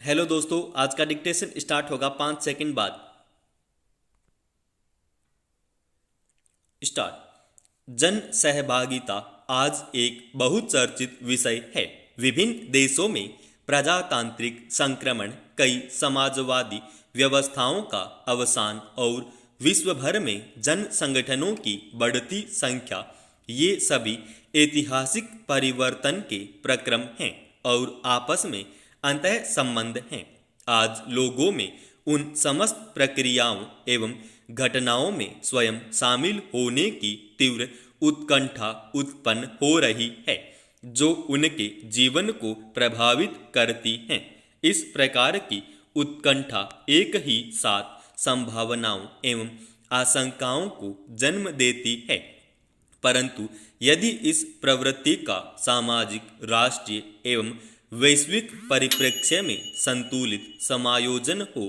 Hello दोस्तों, आज का डिक्टेशन स्टार्ट होगा 5 सेकंड बाद। स्टार्ट। जन सहभागिता आज एक बहुचर्चित विषय है। विभिन्न देशों में प्रजातांत्रिक संक्रमण, कई समाजवादी व्यवस्थाओं का अवसान और विश्व भर में जन संगठनों की बढ़ती संख्या, ये सभी ऐतिहासिक परिवर्तन के प्रक्रम हैं और आपस में अंतः संबंध हैं। आज लोगों में उन समस्त प्रक्रियाओं एवं घटनाओं में स्वयं शामिल होने की तीव्र उत्कंठा उत्पन्न हो रही है जो उनके जीवन को प्रभावित करती हैं। इस प्रकार की उत्कंठा एक ही साथ संभावनाओं एवं आशंकाओं को जन्म देती है, परंतु यदि इस प्रवृत्ति का सामाजिक, राष्ट्रीय एवं वैश्विक परिप्रेक्ष्य में संतुलित समायोजन हो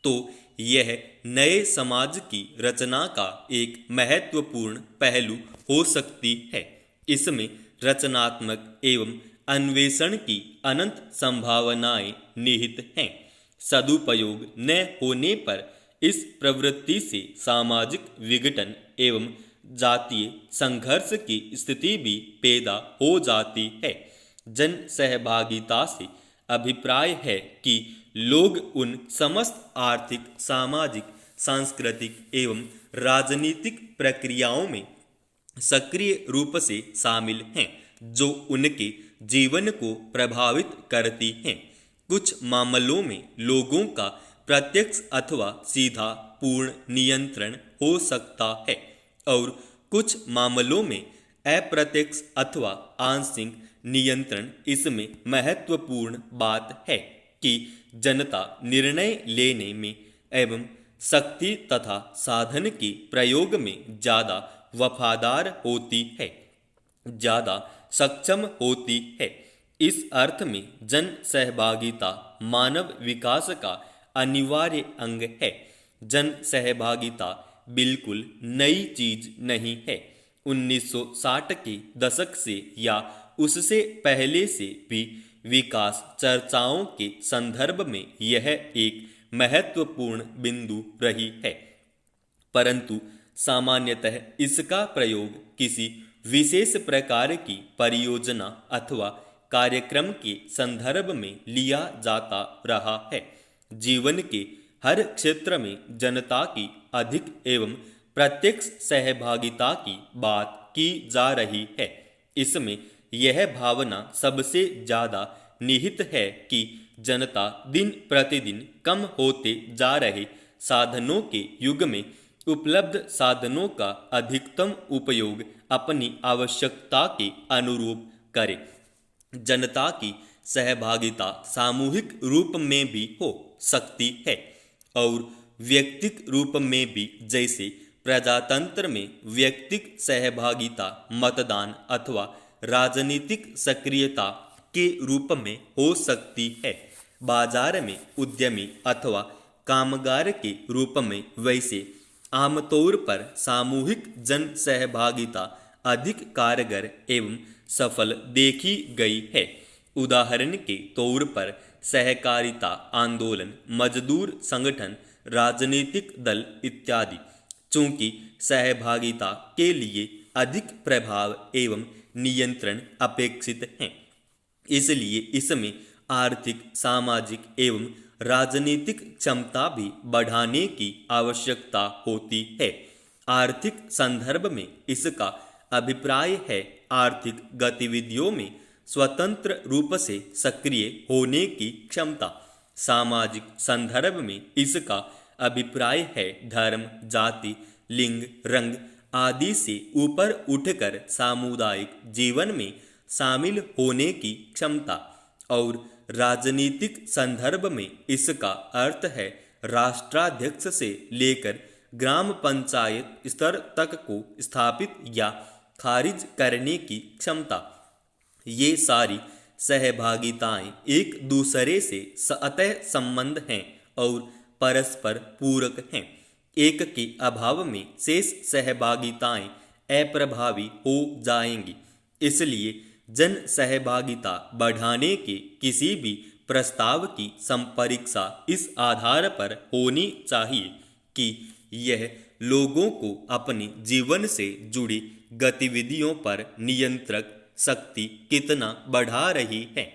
तो यह नए समाज की रचना का एक महत्वपूर्ण पहलू हो सकती है। इसमें रचनात्मक एवं अन्वेषण की अनंत संभावनाएं निहित हैं। सदुपयोग न होने पर इस प्रवृत्ति से सामाजिक विघटन एवं जातीय संघर्ष की स्थिति भी पैदा हो जाती है। जन सहभागिता से अभिप्राय है कि लोग उन समस्त आर्थिक, सामाजिक, सांस्कृतिक एवं राजनीतिक प्रक्रियाओं में सक्रिय रूप से शामिल हैं जो उनके जीवन को प्रभावित करती हैं। कुछ मामलों में लोगों का प्रत्यक्ष अथवा सीधा पूर्ण नियंत्रण हो सकता है और कुछ मामलों में अप्रत्यक्ष अथवा आंशिक नियंत्रण। इसमें महत्वपूर्ण बात है कि जनता निर्णय लेने में एवं शक्ति तथा साधन के प्रयोग में ज़्यादा वफादार होती है, ज़्यादा सक्षम होती है। इस अर्थ में जन सहभागिता मानव विकास का अनिवार्य अंग है। जन सहभागिता बिल्कुल नई चीज नहीं है। 1960 के दशक से या उससे पहले से भी विकास चर्चाओं के संदर्भ में यह एक महत्वपूर्ण बिंदु रही है, परंतु सामान्यतः इसका प्रयोग किसी विशेष प्रकार की परियोजना अथवा कार्यक्रम के संदर्भ में लिया जाता रहा है। जीवन के हर क्षेत्र में जनता की अधिक एवं प्रत्यक्ष सहभागिता की बात की जा रही है। इसमें यह भावना सबसे ज़्यादा निहित है कि जनता दिन प्रतिदिन कम होते जा रहे साधनों के युग में उपलब्ध साधनों का अधिकतम उपयोग अपनी आवश्यकता के अनुरूप करे। जनता की सहभागिता सामूहिक रूप में भी हो सकती है और व्यक्तिक रूप में भी, जैसे प्रजातंत्र में व्यक्तिक सहभागिता मतदान अथवा राजनीतिक सक्रियता के रूप में हो सकती है। बाजार में उद्यमी अथवा कामगार के रूप में वैसे आमतौर पर सामूहिक जन सहभागिता अधिक कारगर एवं सफल देखी गई है। उदाहरण के तौर पर सहकारिता आंदोलन, मजदूर संगठन, राजनीतिक दल इत्यादि। चूंकि सहभागिता के लिए अधिक प्रभाव एवं नियंत्रण अपेक्षित हैं, इसलिए इसमें आर्थिक, सामाजिक एवं राजनीतिक क्षमता भी बढ़ाने की आवश्यकता होती है। आर्थिक संदर्भ में इसका अभिप्राय है आर्थिक गतिविधियों में स्वतंत्र रूप से सक्रिय होने की क्षमता। सामाजिक संदर्भ में इसका अभिप्राय है धर्म, जाति, लिंग, रंग आदि से ऊपर उठकर सामुदायिक जीवन में शामिल होने की क्षमता। और राजनीतिक संदर्भ में इसका अर्थ है राष्ट्राध्यक्ष से लेकर ग्राम पंचायत स्तर तक को स्थापित या खारिज करने की क्षमता। ये सारी सहभागिताएं एक दूसरे से सतह संबंध हैं और परस्पर पूरक हैं। एक के अभाव में शेष सहभागिताएं अप्रभावी हो जाएंगी। इसलिए जन सहभागिता बढ़ाने के किसी भी प्रस्ताव की संपरीक्षा इस आधार पर होनी चाहिए कि यह लोगों को अपने जीवन से जुड़ी गतिविधियों पर नियंत्रक शक्ति कितना बढ़ा रही है।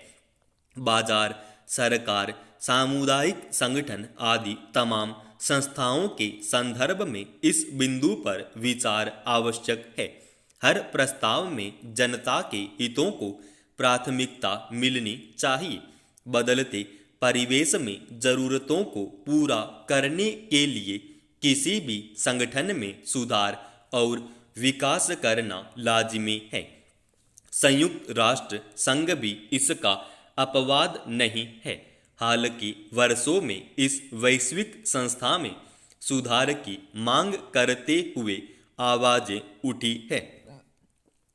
बाजार, सरकार, सामुदायिक संगठन आदि तमाम संस्थाओं के संदर्भ में इस बिंदु पर विचार आवश्यक है। हर प्रस्ताव में जनता के हितों को प्राथमिकता मिलनी चाहिए। बदलते परिवेश में जरूरतों को पूरा करने के लिए किसी भी संगठन में सुधार और विकास करना लाजिमी है। संयुक्त राष्ट्र संघ भी इसका अपवाद नहीं है। हाल के वर्षों में इस वैश्विक संस्था में सुधार की मांग करते हुए आवाजें उठी है।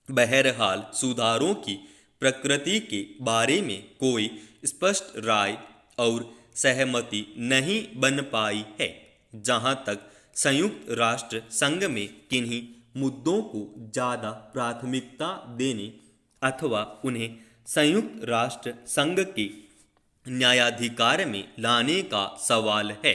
बहरहाल सुधारों की प्रकृति के बारे में कोई स्पष्ट राय और सहमति नहीं बन पाई है। जहां तक संयुक्त राष्ट्र संघ में किन्हीं मुद्दों को ज़्यादा प्राथमिकता देने अथवा उन्हें संयुक्त राष्ट्र संघ के न्यायाधिकार में लाने का सवाल है,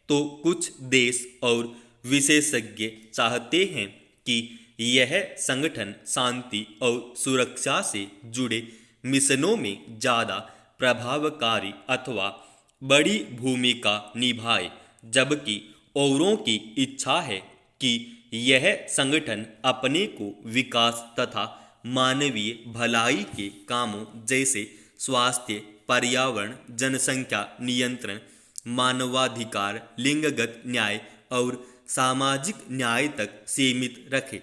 तो कुछ देश और विशेषज्ञ चाहते हैं कि यह संगठन शांति और सुरक्षा से जुड़े मिशनों में ज़्यादा प्रभावकारी अथवा बड़ी भूमिका निभाए, जबकि औरों की इच्छा है कि यह संगठन अपने को विकास तथा मानवीय भलाई के कामों जैसे स्वास्थ्य, पर्यावरण, जनसंख्या नियंत्रण, मानवाधिकार, लिंगगत न्याय और सामाजिक न्याय तक सीमित रखे।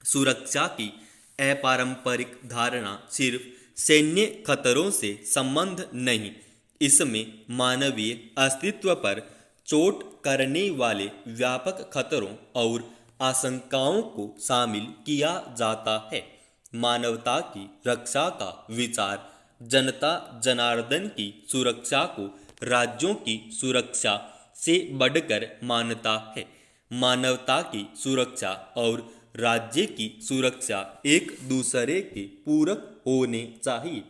सुरक्षा की अपारंपरिक धारणा सिर्फ सैन्य खतरों से संबंध नहीं, इसमें मानवीय अस्तित्व पर चोट करने वाले व्यापक खतरों और आशंकाओं को शामिल किया जाता है। मानवता की रक्षा का विचार जनता जनार्दन की सुरक्षा को राज्यों की सुरक्षा से बढ़कर मानता है। मानवता की सुरक्षा और राज्य की सुरक्षा एक दूसरे के पूरक होने चाहिए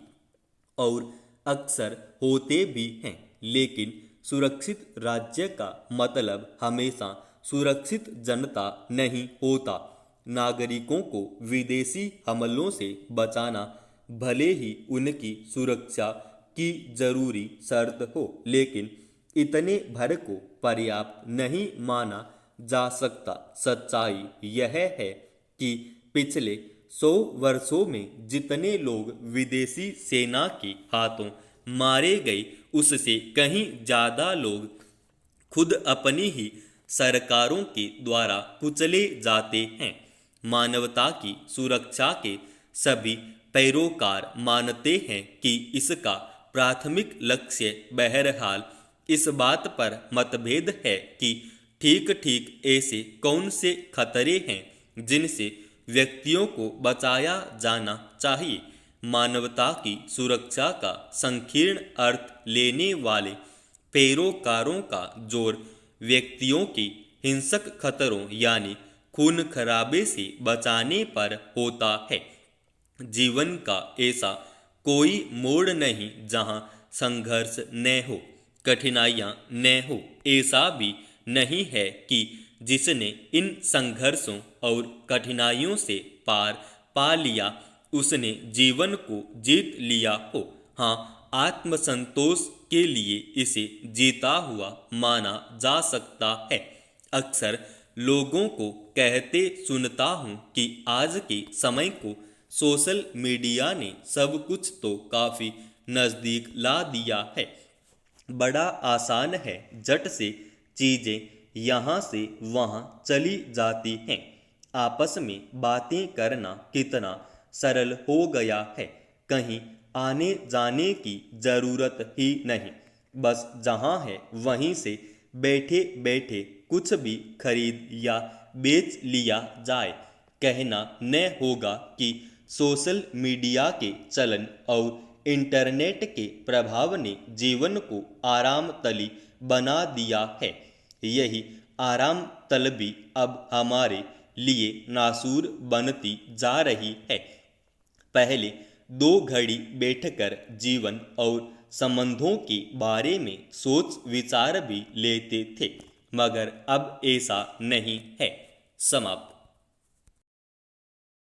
और अक्सर होते भी हैं, लेकिन सुरक्षित राज्य का मतलब हमेशा सुरक्षित जनता नहीं होता। नागरिकों को विदेशी हमलों से बचाना भले ही उनकी सुरक्षा की जरूरी शर्त हो, लेकिन इतने भर को पर्याप्त नहीं माना जा सकता। सच्चाई यह है कि पिछले 100 वर्षों में जितने लोग विदेशी सेना के हाथों मारे गए, उससे कहीं ज़्यादा लोग खुद अपनी ही सरकारों के द्वारा कुचले जाते हैं। मानवता की सुरक्षा के सभी पैरोकार मानते हैं कि इसका प्राथमिक लक्ष्य, बहरहाल इस बात पर मतभेद है कि ठीक ठीक ऐसे कौन से खतरे हैं जिनसे व्यक्तियों को बचाया जाना चाहिए। मानवता की सुरक्षा का संकीर्ण अर्थ लेने वाले पैरोकारों का जोर व्यक्तियों की हिंसक खतरों यानी खून खराबे से बचाने पर होता है। जीवन का ऐसा कोई मोड़ नहीं जहां संघर्ष न हो, कठिनाइयां न हो। ऐसा भी नहीं है कि जिसने इन संघर्षों और कठिनाइयों से पार पा लिया उसने जीवन को जीत लिया हो। हाँ, आत्मसंतोष के लिए इसे जीता हुआ माना जा सकता है। अक्सर लोगों को कहते सुनता हूँ कि आज के समय को सोशल मीडिया ने सब कुछ तो काफ़ी नज़दीक ला दिया है। बड़ा आसान है, झट से चीज़ें यहाँ से वहाँ चली जाती हैं। आपस में बातें करना कितना सरल हो गया है, कहीं आने जाने की ज़रूरत ही नहीं। बस जहाँ है वहीं से बैठे बैठे कुछ भी खरीद या बेच लिया जाए। कहना न होगा कि सोशल मीडिया के चलन और इंटरनेट के प्रभाव ने जीवन को आराम तली बना दिया है। यही आराम तलबी अब हमारे लिए नासूर बनती जा रही है। पहले 2 घड़ी बैठकर जीवन और संबंधों के बारे में सोच विचार भी लेते थे, मगर अब ऐसा नहीं है। समाप्त।